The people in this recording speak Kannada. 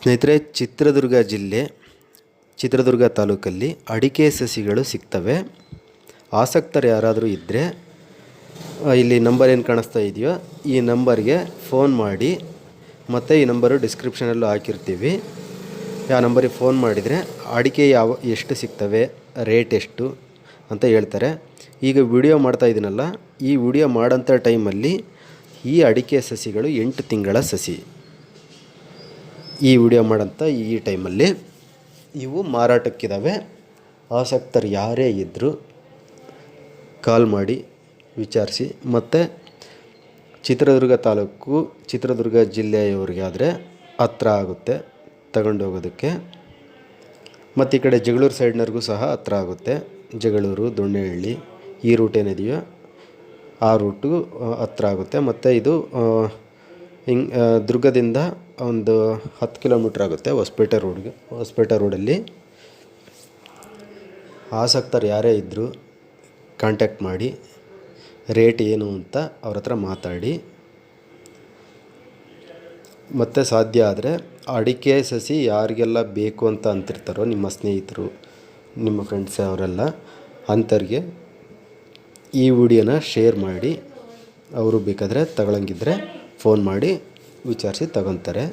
ಸ್ನೇಹಿತರೆ, ಚಿತ್ರದುರ್ಗ ಜಿಲ್ಲೆ ಚಿತ್ರದುರ್ಗ ತಾಲೂಕಲ್ಲಿ ಅಡಿಕೆ ಸಸಿಗಳು ಸಿಗ್ತವೆ. ಆಸಕ್ತರು ಯಾರಾದರೂ ಇದ್ದರೆ ಇಲ್ಲಿ ನಂಬರ್ ಏನು ಕಾಣಿಸ್ತಾ ಇದೆಯೋ ಈ ನಂಬರ್ಗೆ ಫೋನ್ ಮಾಡಿ, ಮತ್ತು ಈ ನಂಬರು ಡಿಸ್ಕ್ರಿಪ್ಷನಲ್ಲೂ ಹಾಕಿರ್ತೀವಿ. ಆ ನಂಬರಿಗೆ ಫೋನ್ ಮಾಡಿದರೆ ಅಡಿಕೆ ಎಷ್ಟು ಸಿಗ್ತವೆ, ರೇಟ್ ಎಷ್ಟು ಅಂತ ಹೇಳ್ತಾರೆ. ಈಗ ವಿಡಿಯೋ ಮಾಡ್ತಾ ಇದ್ದೀನಲ್ಲ, ಈ ವಿಡಿಯೋ ಮಾಡೋಂಥ ಟೈಮಲ್ಲಿ ಈ ಅಡಿಕೆ ಸಸಿಗಳು 8 ತಿಂಗಳ ಸಸಿ. ಈ ವಿಡಿಯೋ ಮಾಡೋಂಥ ಈ ಟೈಮಲ್ಲಿ ಇವು ಮಾರಾಟಕ್ಕಿದ್ದಾವೆ. ಆಸಕ್ತರು ಯಾರೇ ಇದ್ದರೂ ಕಾಲ್ ಮಾಡಿ ವಿಚಾರಿಸಿ. ಮತ್ತು ಚಿತ್ರದುರ್ಗ ತಾಲೂಕು, ಚಿತ್ರದುರ್ಗ ಜಿಲ್ಲೆಯವರಿಗಾದರೆ ಹತ್ರ ಆಗುತ್ತೆ ತಗೊಂಡೋಗೋದಕ್ಕೆ. ಮತ್ತು ಈ ಕಡೆ ಜಗಳೂರು ಸೈಡ್ನವ್ರಿಗೂ ಸಹ ಹತ್ರ ಆಗುತ್ತೆ. ಜಗಳೂರು, ದೊಣ್ಣೆಹಳ್ಳಿ ಈ ರೂಟ್ ಏನಿದೆಯೋ ಆ ರೂಟು ಹತ್ರ ಆಗುತ್ತೆ. ಮತ್ತು ಇದು ದುರ್ಗದಿಂದ ಒಂದು 10 ಕಿಲೋಮೀಟ್ರ್ ಆಗುತ್ತೆ ಹೊಸಪೇಟೆ ರೋಡಲ್ಲಿ. ಆಸಕ್ತರು ಯಾರೇ ಇದ್ದರೂ ಕಾಂಟ್ಯಾಕ್ಟ್ ಮಾಡಿ, ರೇಟ್ ಏನು ಅಂತ ಅವ್ರ ಹತ್ರ ಮಾತಾಡಿ. ಮತ್ತು ಸಾಧ್ಯ ಆದರೆ ಅಡಿಕೆ ಸಸಿ ಯಾರಿಗೆಲ್ಲ ಬೇಕು ಅಂತ ಅಂತಿರ್ತಾರೋ, ನಿಮ್ಮ ಸ್ನೇಹಿತರು, ನಿಮ್ಮ ಫ್ರೆಂಡ್ಸ್ ಅವರೆಲ್ಲ ಅಂಥವ್ರಿಗೆ ಈ ವಿಡಿಯೋನ ಶೇರ್ ಮಾಡಿ. ಅವರು ಬೇಕಾದರೆ ತಗೊಳ್ಳಂಗಿದ್ರೆ ಫೋನ್ ಮಾಡಿ ವಿಚಾರಿಸಿ ತಗೊತಾರೆ.